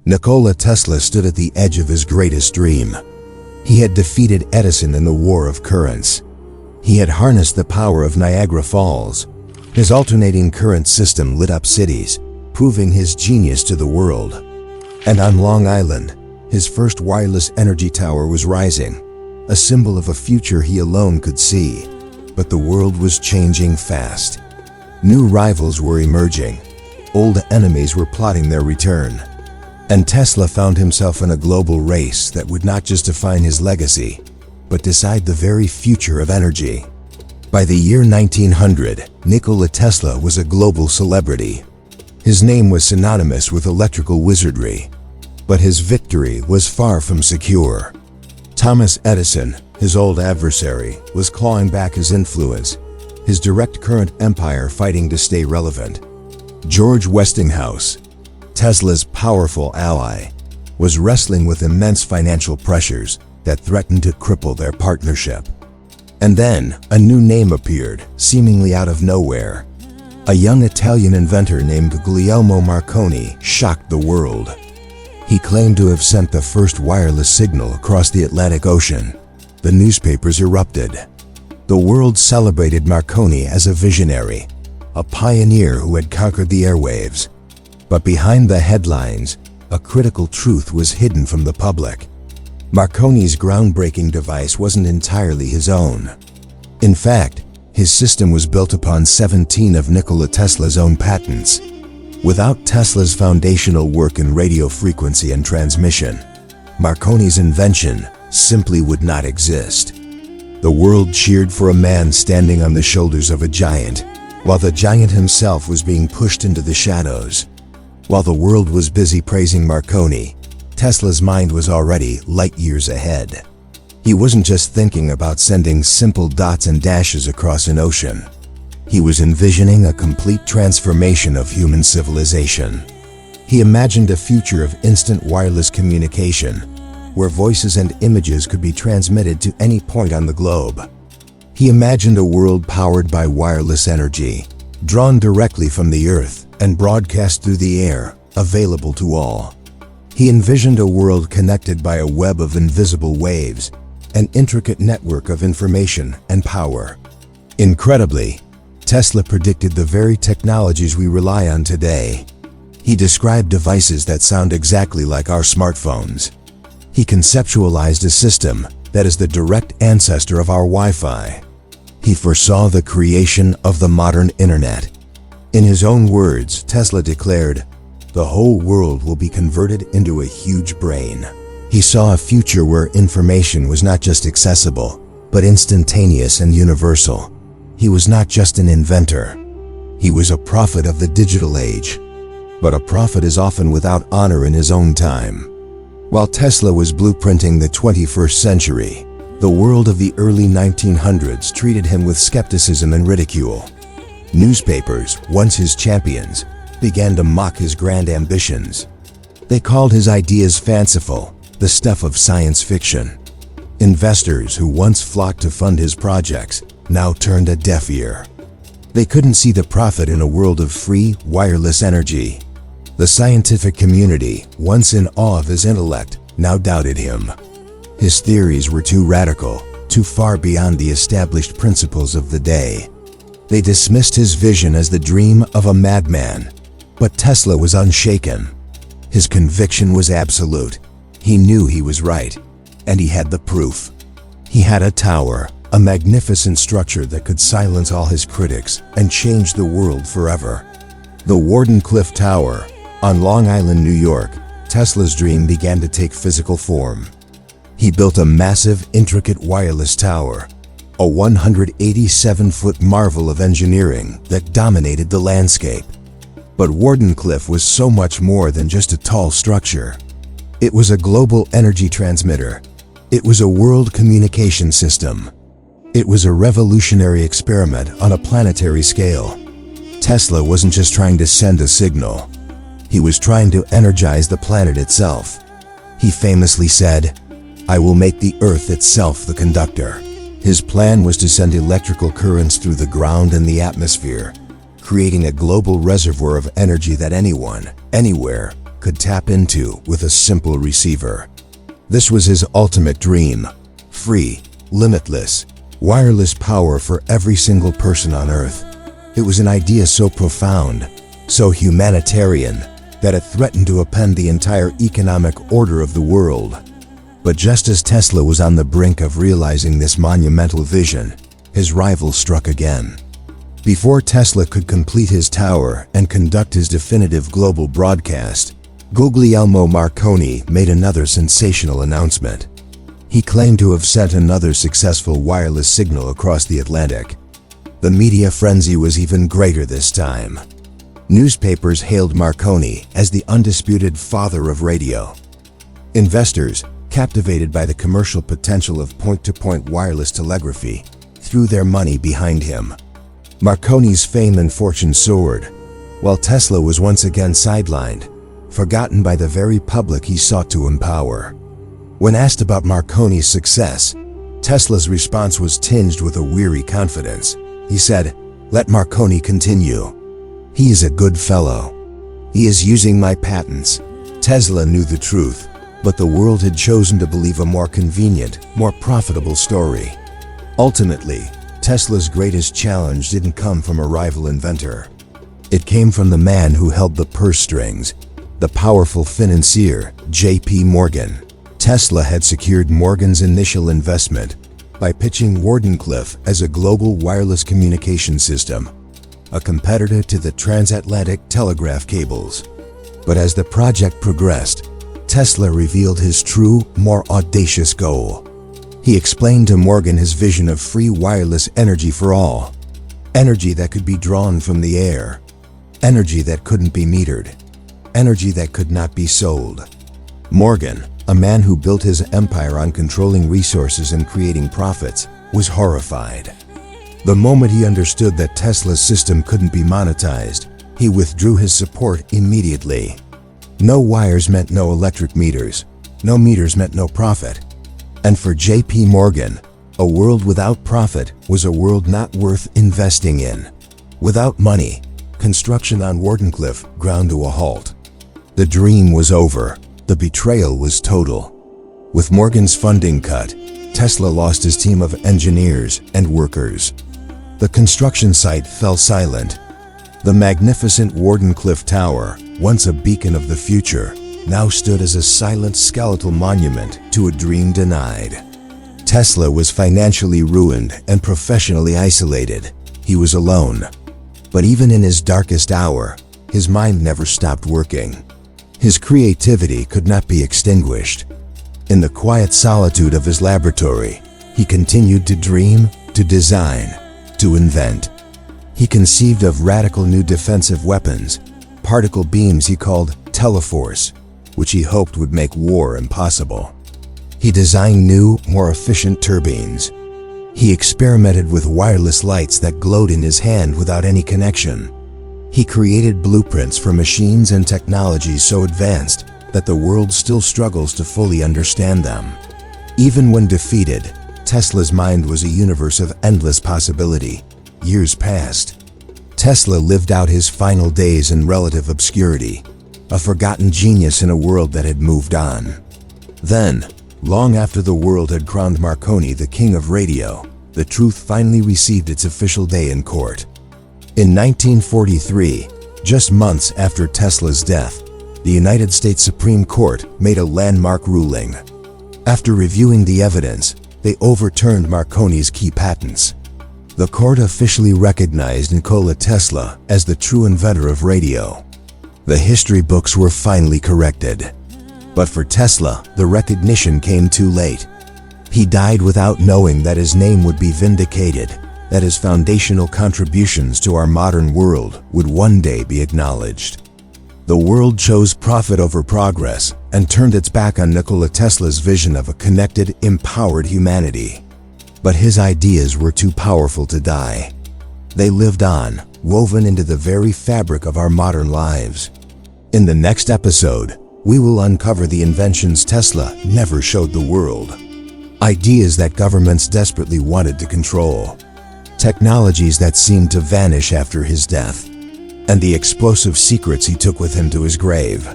Nikola Tesla stood at the edge of his greatest dream. He had defeated Edison in the war of currents. He had harnessed the power of Niagara Falls. His alternating current system lit up cities, proving his genius to the world. And on Long Island, his first wireless energy tower was rising, a symbol of a future he alone could see. But the world was changing fast. New rivals were emerging. Old enemies were plotting their return. And Tesla found himself in a global race that would not just define his legacy, but decide the very future of energy. By the year 1900, Nikola Tesla was a global celebrity. His name was synonymous with electrical wizardry. But his victory was far from secure. Thomas Edison, his old adversary, was clawing back his influence, his direct current empire fighting to stay relevant. George Westinghouse, Tesla's powerful ally, was wrestling with immense financial pressures that threatened to cripple their partnership. And then, a new name appeared, seemingly out of nowhere. A young Italian inventor named Guglielmo Marconi shocked the world. He claimed to have sent the first wireless signal across the Atlantic Ocean. The newspapers erupted. The world celebrated Marconi as a visionary, a pioneer who had conquered the airwaves. But behind the headlines, a critical truth was hidden from the public. Marconi's groundbreaking device wasn't entirely his own. In fact, his system was built upon 17 of Nikola Tesla's own patents. Without Tesla's foundational work in radio frequency and transmission, Marconi's invention simply would not exist. The world cheered for a man standing on the shoulders of a giant, while the giant himself was being pushed into the shadows. While the world was busy praising Marconi, Tesla's mind was already light years ahead. He wasn't just thinking about sending simple dots and dashes across an ocean. He was envisioning a complete transformation of human civilization. He imagined a future of instant wireless communication, where voices and images could be transmitted to any point on the globe. He imagined a world powered by wireless energy, drawn directly from the Earth and broadcast through the air, available to all. He envisioned a world connected by a web of invisible waves, an intricate network of information and power. Incredibly, Tesla predicted the very technologies we rely on today. He described devices that sound exactly like our smartphones. He conceptualized a system that is the direct ancestor of our Wi-Fi. He foresaw the creation of the modern internet. In his own words, Tesla declared, "The whole world will be converted into a huge brain." He saw a future where information was not just accessible, but instantaneous and universal. He was not just an inventor. He was a prophet of the digital age. But a prophet is often without honor in his own time. While Tesla was blueprinting the 21st century, the world of the early 1900s treated him with skepticism and ridicule. Newspapers, once his champions, began to mock his grand ambitions. They called his ideas fanciful, the stuff of science fiction. Investors who once flocked to fund his projects now turned a deaf ear. They couldn't see the profit in a world of free, wireless energy. The scientific community, once in awe of his intellect, now doubted him. His theories were too radical, too far beyond the established principles of the day. They dismissed his vision as the dream of a madman. But Tesla was unshaken. His conviction was absolute. He knew he was right, and he had the proof. He had a tower, a magnificent structure that could silence all his critics and change the world forever. The Wardenclyffe Tower, on Long Island, New York, Tesla's dream began to take physical form. He built a massive, intricate wireless tower, a 187-foot marvel of engineering that dominated the landscape. But Wardenclyffe was so much more than just a tall structure. It was a global energy transmitter. It was a world communication system. It was a revolutionary experiment on a planetary scale. Tesla wasn't just trying to send a signal. He was trying to energize the planet itself. He famously said, "I will make the Earth itself the conductor." His plan was to send electrical currents through the ground and the atmosphere, creating a global reservoir of energy that anyone, anywhere, could tap into with a simple receiver. This was his ultimate dream: free, limitless, wireless power for every single person on Earth. It was an idea so profound, so humanitarian, that it threatened to upend the entire economic order of the world. But just as Tesla was on the brink of realizing this monumental vision, his rival struck again. Before Tesla could complete his tower and conduct his definitive global broadcast, Guglielmo Marconi made another sensational announcement. He claimed to have sent another successful wireless signal across the Atlantic. The media frenzy was even greater this time. Newspapers hailed Marconi as the undisputed father of radio. Investors, captivated by the commercial potential of point-to-point wireless telegraphy, threw their money behind him. Marconi's fame and fortune soared, while Tesla was once again sidelined, forgotten by the very public he sought to empower. When asked about Marconi's success, Tesla's response was tinged with a weary confidence. He said, "Let Marconi continue. He is a good fellow. He is using my patents." Tesla knew the truth, but the world had chosen to believe a more convenient, more profitable story. Ultimately, Tesla's greatest challenge didn't come from a rival inventor. It came from the man who held the purse strings, the powerful financier, J.P. Morgan. Tesla had secured Morgan's initial investment by pitching Wardenclyffe as a global wireless communication system, a competitor to the transatlantic telegraph cables. But as the project progressed, Tesla revealed his true, more audacious goal. He explained to Morgan his vision of free wireless energy for all. Energy that could be drawn from the air. Energy that couldn't be metered. Energy that could not be sold. Morgan, a man who built his empire on controlling resources and creating profits, was horrified. The moment he understood that Tesla's system couldn't be monetized, he withdrew his support immediately. No wires meant no electric meters. No meters meant no profit. And for J.P. Morgan, a world without profit was a world not worth investing in. Without money, construction on Wardenclyffe ground to a halt. The dream was over. The betrayal was total. With Morgan's funding cut, Tesla lost his team of engineers and workers. The construction site fell silent. The magnificent Wardenclyffe Tower, once a beacon of the future, now stood as a silent skeletal monument to a dream denied. Tesla was financially ruined and professionally isolated. He was alone. But even in his darkest hour, his mind never stopped working. His creativity could not be extinguished. In the quiet solitude of his laboratory, he continued to dream, to design, to invent. He conceived of radical new defensive weapons, particle beams he called teleforce, which he hoped would make war impossible. He designed new, more efficient turbines. He experimented with wireless lights that glowed in his hand without any connection. He created blueprints for machines and technologies so advanced that the world still struggles to fully understand them. Even when defeated, Tesla's mind was a universe of endless possibility. Years passed. Tesla lived out his final days in relative obscurity, a forgotten genius in a world that had moved on. Then, long after the world had crowned Marconi the king of radio, the truth finally received its official day in court. In 1943, just months after Tesla's death, the United States Supreme Court made a landmark ruling. After reviewing the evidence, they overturned Marconi's key patents. The court officially recognized Nikola Tesla as the true inventor of radio. The history books were finally corrected. But for Tesla, the recognition came too late. He died without knowing that his name would be vindicated, that his foundational contributions to our modern world would one day be acknowledged. The world chose profit over progress and turned its back on Nikola Tesla's vision of a connected, empowered humanity. But his ideas were too powerful to die. They lived on, woven into the very fabric of our modern lives. In the next episode, we will uncover the inventions Tesla never showed the world. Ideas that governments desperately wanted to control. Technologies that seemed to vanish after his death. And the explosive secrets he took with him to his grave.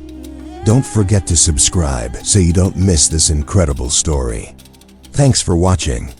Don't forget to subscribe so you don't miss this incredible story. Thanks for watching.